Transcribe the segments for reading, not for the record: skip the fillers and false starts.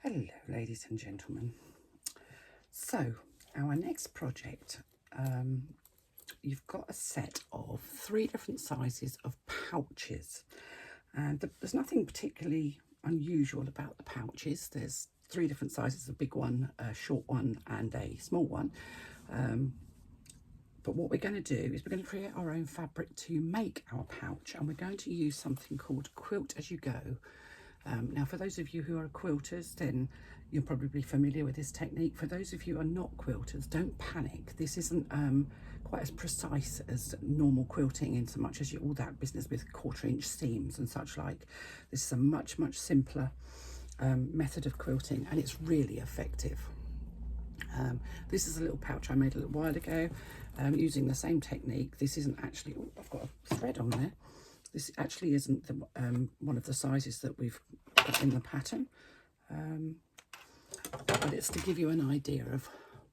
Hello ladies and gentlemen. So our next project, you've got a set of 3 different sizes of pouches, and there's nothing particularly unusual about the pouches. There's 3 different sizes, a big one, a short one and a small one. But what we're going to do is we're going to create our own fabric to make our pouch, and we're going to use something called Quilt As You Go. Now, for those of you who are quilters, then you're probably familiar with this technique. For those of you who are not quilters, don't panic. This isn't quite as precise as normal quilting, in so much as all that business with 1/4-inch seams and such like. This is a much simpler method of quilting, and it's really effective. This is a little pouch I made a little while ago using the same technique. This isn't actually, oh, I've got a thread on there. This actually isn't the, one of the sizes that we've got in the pattern, but it's to give you an idea of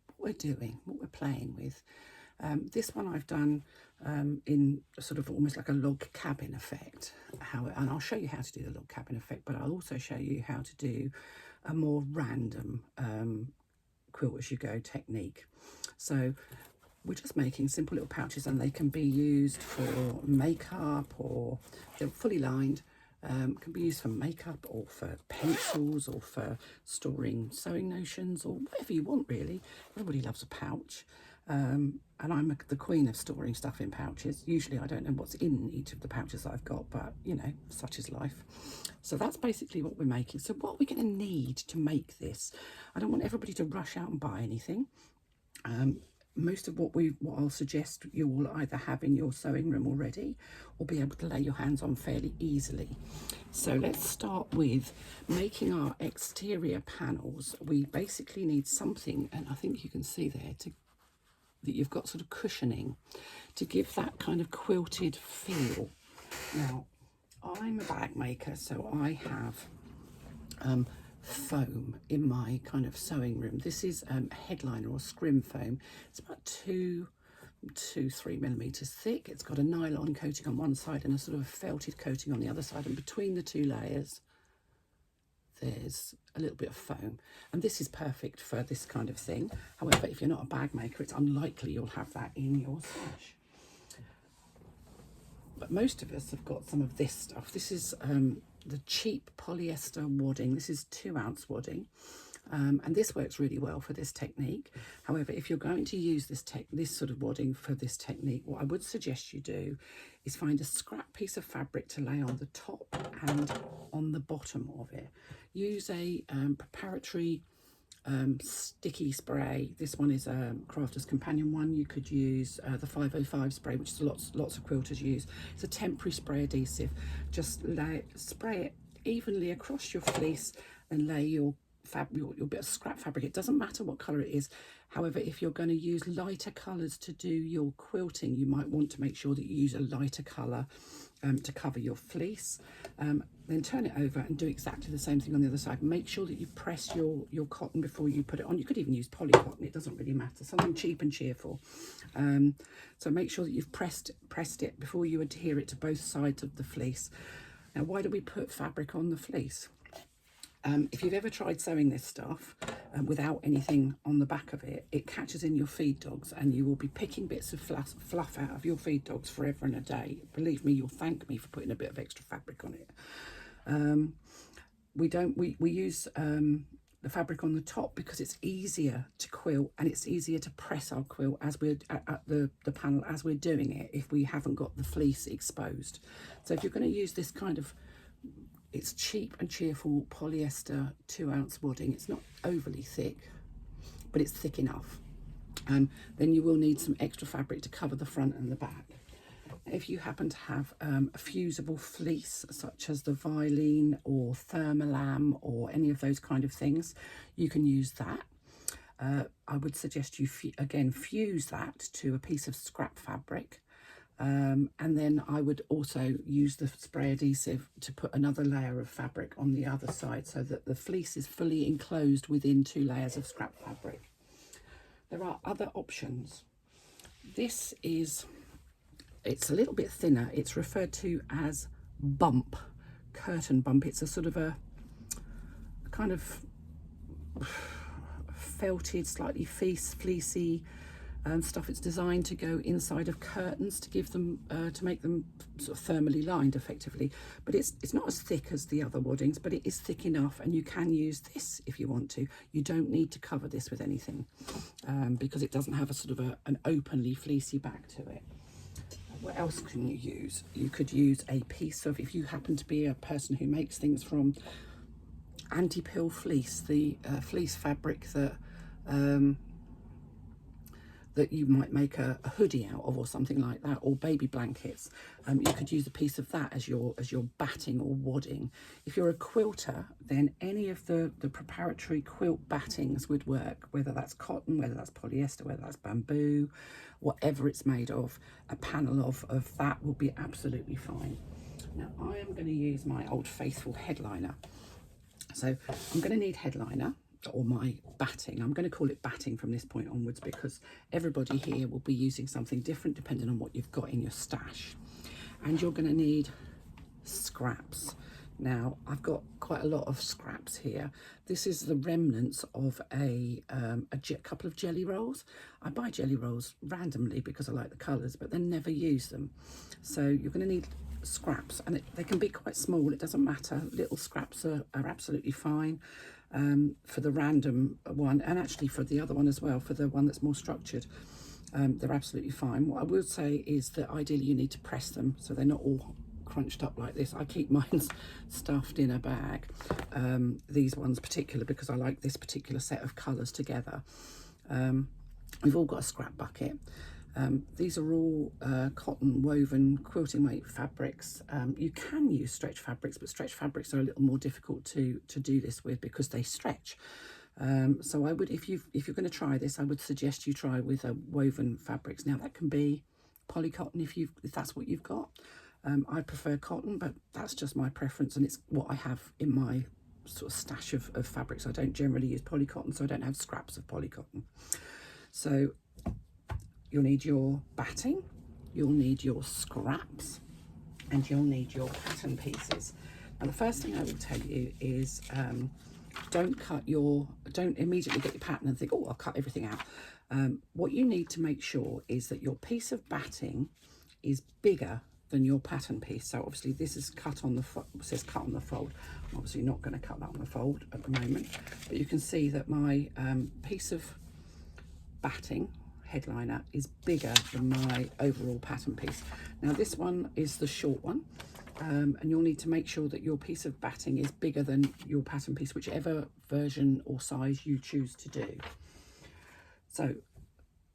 what we're doing, what we're playing with. This one I've done in sort of almost like a log cabin effect, and I'll show you how to do the log cabin effect, but I'll also show you how to do a more random quilt as you go technique. So we're just making simple little pouches, and they can be used for makeup, or they're fully lined, can be used for makeup or for pencils or for storing sewing notions or whatever you want, really. Everybody loves a pouch, and I'm the queen of storing stuff in pouches. Usually I don't know what's in each of the pouches that I've got, but you know, such is life. So that's basically what we're making. So what we're going to need to make this, I don't want everybody to rush out and buy anything. Most of what I'll suggest you will either have in your sewing room already or be able to lay your hands on fairly easily. So let's start with making our exterior panels. We basically need something, and I think you can see there, that you've got sort of cushioning to give that kind of quilted feel. Now, I'm a bag maker, so I have foam in my kind of sewing room. This is headliner or scrim foam. It's about 2 to 3 millimeters thick. It's got a nylon coating on one side and a sort of felted coating on the other side, and between the 2 layers there's a little bit of foam, and this is perfect for this kind of thing. However, if you're not a bag maker, it's unlikely you'll have that in your stash. But most of us have got some of this stuff. This is the cheap polyester wadding. This is 2-ounce wadding, and this works really well for this technique. However, if you're going to use this sort of wadding for this technique, what I would suggest you do is find a scrap piece of fabric to lay on the top and on the bottom of it. Use a preparatory sticky spray. This one is a Crafter's Companion one. You could use the 505 spray, which is lots of quilters use. It's a temporary spray adhesive. Just spray it evenly across your fleece and lay your bit of scrap fabric. It doesn't matter what colour it is. However, if you're going to use lighter colours to do your quilting, you might want to make sure that you use a lighter colour to cover your fleece. Then turn it over and do exactly the same thing on the other side. Make sure that you press your cotton before you put it on. You could even use poly cotton, it doesn't really matter, something cheap and cheerful. So make sure that you've pressed it before you adhere it to both sides of the fleece. Now, why do we put fabric on the fleece? If you've ever tried sewing this stuff without anything on the back of it, it catches in your feed dogs, and you will be picking bits of fluff out of your feed dogs forever and a day. Believe me, you'll thank me for putting a bit of extra fabric on it. We use the fabric on the top because it's easier to quilt, and it's easier to press our quilt as we're at the panel as we're doing it, if we haven't got the fleece exposed. So if you're going to use this kind of, it's cheap and cheerful polyester 2-ounce wadding. It's not overly thick, but it's thick enough. Then you will need some extra fabric to cover the front and the back. If you happen to have a fusible fleece, such as the Vilene or Thermolam or any of those kind of things, you can use that. I would suggest you again fuse that to a piece of scrap fabric. And then I would also use the spray adhesive to put another layer of fabric on the other side, so that the fleece is fully enclosed within 2 layers of scrap fabric. There are other options. This is, it's a little bit thinner. It's referred to as bump, curtain bump. It's a sort of a kind of felted, slightly fleecy stuff. It's designed to go inside of curtains to give them, to make them sort of thermally lined effectively. But it's not as thick as the other waddings, but it is thick enough, and you can use this if you want to. You don't need to cover this with anything because it doesn't have a sort of an openly fleecy back to it. What else can you use? You could use a piece of, if you happen to be a person who makes things from anti-pill fleece, the fleece fabric that that you might make a hoodie out of or something like that, or baby blankets. You could use a piece of that as your batting or wadding. If you're a quilter, then any of the preparatory quilt battings would work, whether that's cotton, whether that's polyester, whether that's bamboo, whatever it's made of. A panel of that will be absolutely fine. Now I am going to use my Old Faithful headliner. So I'm going to need headliner, or my batting. I'm going to call it batting from this point onwards because everybody here will be using something different depending on what you've got in your stash. And you're going to need scraps. Now I've got quite a lot of scraps here. This is the remnants of a couple of jelly rolls. I buy jelly rolls randomly because I like the colours, but then never use them. So you're going to need scraps, and they can be quite small, it doesn't matter. Little scraps are absolutely fine for the random one, and actually for the other one as well, for the one that's more structured. They're absolutely fine. What I would say is that ideally you need to press them so they're not all crunched up like this. I keep mine stuffed in a bag, these ones particular, because I like this particular set of colours together. We've all got a scrap bucket. These are all cotton woven quilting weight fabrics. You can use stretch fabrics, but stretch fabrics are a little more difficult to do this with because they stretch. So I would, if you're going to try this, I would suggest you try with woven fabrics. Now that can be polycotton if that's what you've got. I prefer cotton, but that's just my preference, and it's what I have in my sort of stash of fabrics. I don't generally use polycotton, so I don't have scraps of polycotton. So you'll need your batting, you'll need your scraps, and you'll need your pattern pieces. Now the first thing I will tell you is don't immediately get your pattern and think, oh, I'll cut everything out. What you need to make sure is that your piece of batting is bigger than your pattern piece. So obviously this is cut on the says cut on the fold. I'm obviously not going to cut that on the fold at the moment, but you can see that my piece of batting headliner is bigger than my overall pattern piece. Now this one is the short one, and you'll need to make sure that your piece of batting is bigger than your pattern piece, whichever version or size you choose to do. So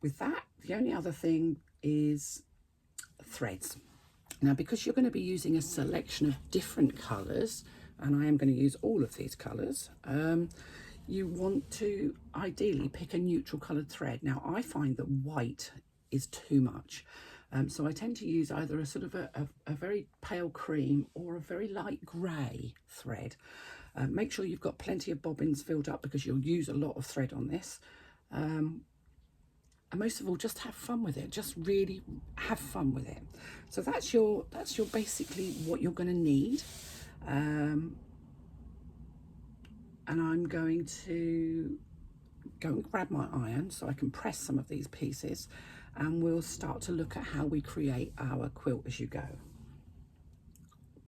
with that, the only other thing is threads. Now because you're going to be using a selection of different colours, and I am going to use all of these colours, you want to ideally pick a neutral coloured thread. Now I find that white is too much, so I tend to use either a sort of a very pale cream or a very light grey thread. Make sure you've got plenty of bobbins filled up because you'll use a lot of thread on this, and most of all, just have fun with it. Just really have fun with it. So that's your basically what you're going to need. And I'm going to go and grab my iron so I can press some of these pieces, and we'll start to look at how we create our quilt as you go.